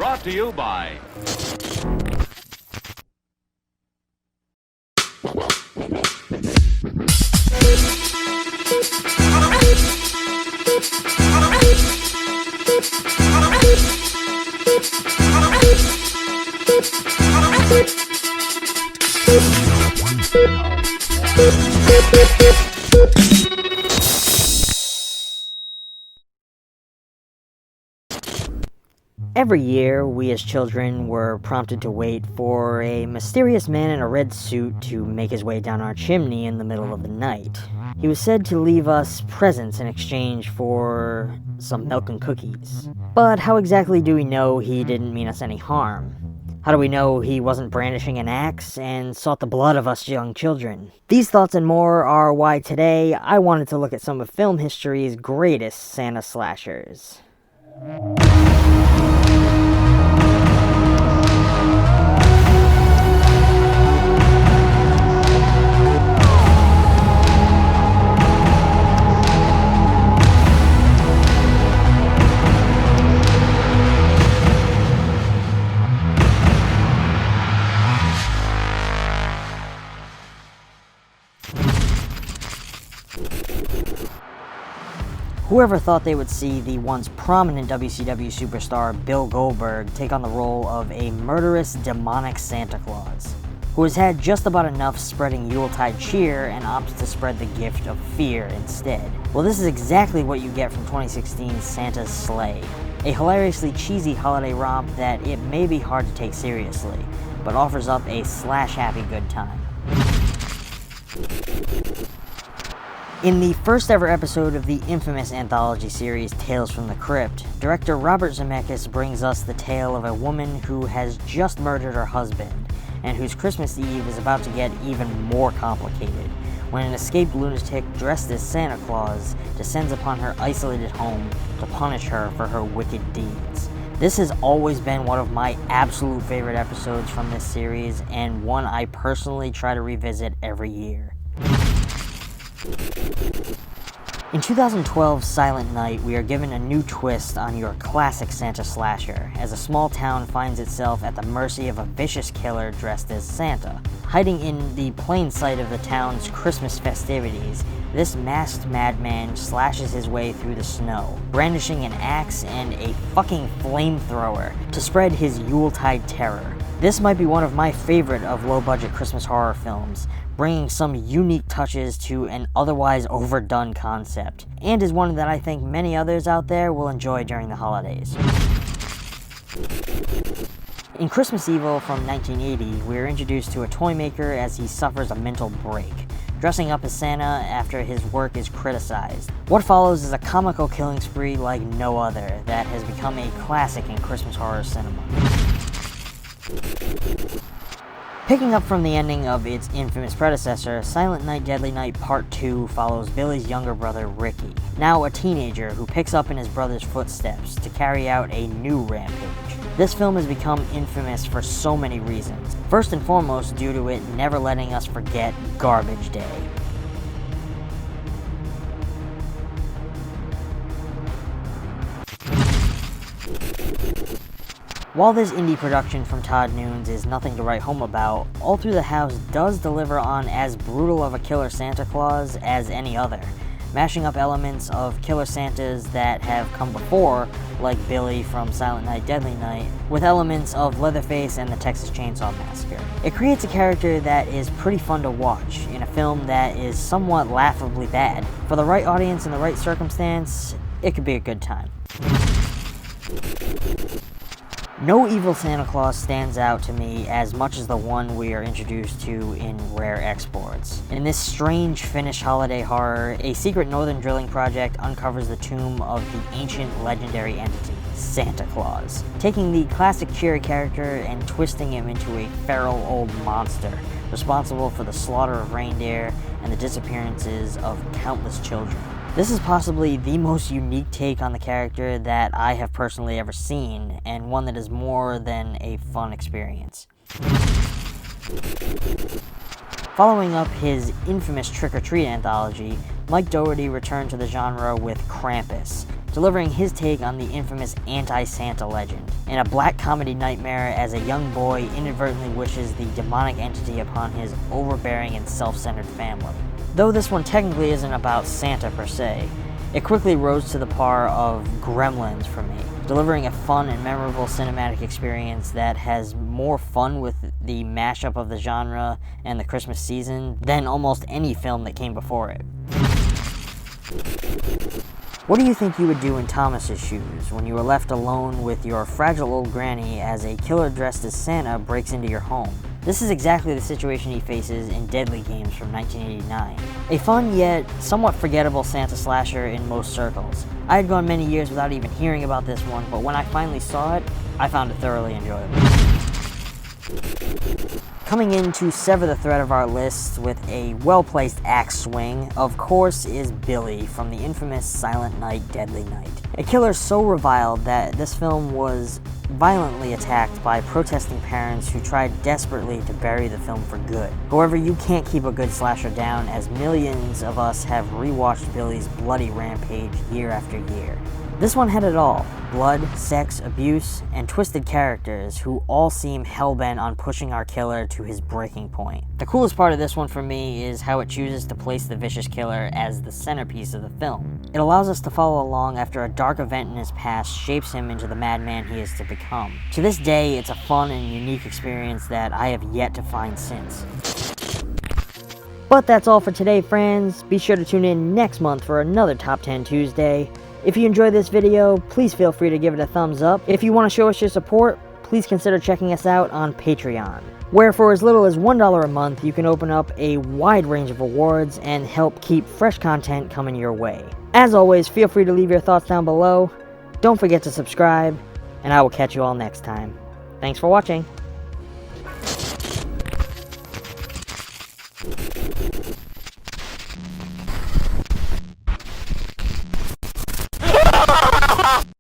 brought to you by... Every year, we as children were prompted to wait for a mysterious man in a red suit to make his way down our chimney in the middle of the night. He was said to leave us presents in exchange for some milk and cookies. But how exactly do we know he didn't mean us any harm? How do we know he wasn't brandishing an axe and sought the blood of us young children? These thoughts and more are why today I wanted to look at some of film history's greatest Santa slashers. Whoever thought they would see the once prominent WCW superstar Bill Goldberg take on the role of a murderous, demonic Santa Claus, who has had just about enough spreading Yuletide cheer and opts to spread the gift of fear instead? Well, this is exactly what you get from 2016's Santa's Sleigh, a hilariously cheesy holiday romp that it may be hard to take seriously, but offers up a slash-happy good time. In the first ever episode of the infamous anthology series Tales from the Crypt, director Robert Zemeckis brings us the tale of a woman who has just murdered her husband, and whose Christmas Eve is about to get even more complicated when an escaped lunatic dressed as Santa Claus descends upon her isolated home to punish her for her wicked deeds. This has always been one of my absolute favorite episodes from this series, and one I personally try to revisit every year. In 2012's Silent Night, we are given a new twist on your classic Santa slasher, as a small town finds itself at the mercy of a vicious killer dressed as Santa. Hiding in the plain sight of the town's Christmas festivities, this masked madman slashes his way through the snow, brandishing an axe and a fucking flamethrower to spread his Yuletide terror. This might be one of my favorite of low-budget Christmas horror films, bringing some unique touches to an otherwise overdone concept, and is one that I think many others out there will enjoy during the holidays. In Christmas Evil from 1980, we are introduced to a toy maker as he suffers a mental break, dressing up as Santa after his work is criticized. What follows is a comical killing spree like no other that has become a classic in Christmas horror cinema. Picking up from the ending of its infamous predecessor, Silent Night Deadly Night Part 2 follows Billy's younger brother Ricky, now a teenager who picks up in his brother's footsteps to carry out a new rampage. This film has become infamous for so many reasons, first and foremost due to it never letting us forget Garbage Day. While this indie production from Todd Nunes is nothing to write home about, All Through the House does deliver on as brutal of a killer Santa Claus as any other, mashing up elements of killer Santas that have come before, like Billy from Silent Night Deadly Night, with elements of Leatherface and the Texas Chainsaw Massacre. It creates a character that is pretty fun to watch in a film that is somewhat laughably bad. For the right audience in the right circumstance, it could be a good time. No evil Santa Claus stands out to me as much as the one we are introduced to in Rare Exports. In this strange Finnish holiday horror, a secret northern drilling project uncovers the tomb of the ancient legendary entity, Santa Claus, taking the classic cheery character and twisting him into a feral old monster, responsible for the slaughter of reindeer and the disappearances of countless children. This is possibly the most unique take on the character that I have personally ever seen, and one that is more than a fun experience. Following up his infamous Trick or Treat anthology, Mike Dougherty returned to the genre with Krampus, delivering his take on the infamous anti-Santa legend. In a black comedy nightmare, as a young boy inadvertently wishes the demonic entity upon his overbearing and self-centered family. Though this one technically isn't about Santa per se, it quickly rose to the par of Gremlins for me, delivering a fun and memorable cinematic experience that has more fun with the mashup of the genre and the Christmas season than almost any film that came before it. What do you think you would do in Thomas's shoes when you were left alone with your fragile old granny as a killer dressed as Santa breaks into your home? This is exactly the situation he faces in Deadly Games from 1989. A fun yet somewhat forgettable Santa slasher in most circles. I had gone many years without even hearing about this one, but when I finally saw it, I found it thoroughly enjoyable. Coming in to sever the thread of our list with a well-placed axe swing, of course, is Billy from the infamous Silent Night, Deadly Night. A killer so reviled that this film was violently attacked by protesting parents who tried desperately to bury the film for good. However, you can't keep a good slasher down, as millions of us have rewatched Billy's bloody rampage year after year. This one had it all: blood, sex, abuse, and twisted characters who all seem hell-bent on pushing our killer to his breaking point. The coolest part of this one for me is how it chooses to place the vicious killer as the centerpiece of the film. It allows us to follow along after a dark event in his past shapes him into the madman he is to become. To this day, it's a fun and unique experience that I have yet to find since. But that's all for today, friends. Be sure to tune in next month for another Top 10 Tuesday. If you enjoyed this video, please feel free to give it a thumbs up. If you want to show us your support, please consider checking us out on Patreon, where for as little as $1 a month, you can open up a wide range of rewards and help keep fresh content coming your way. As always, feel free to leave your thoughts down below. Don't forget to subscribe, and I will catch you all next time. Thanks for watching.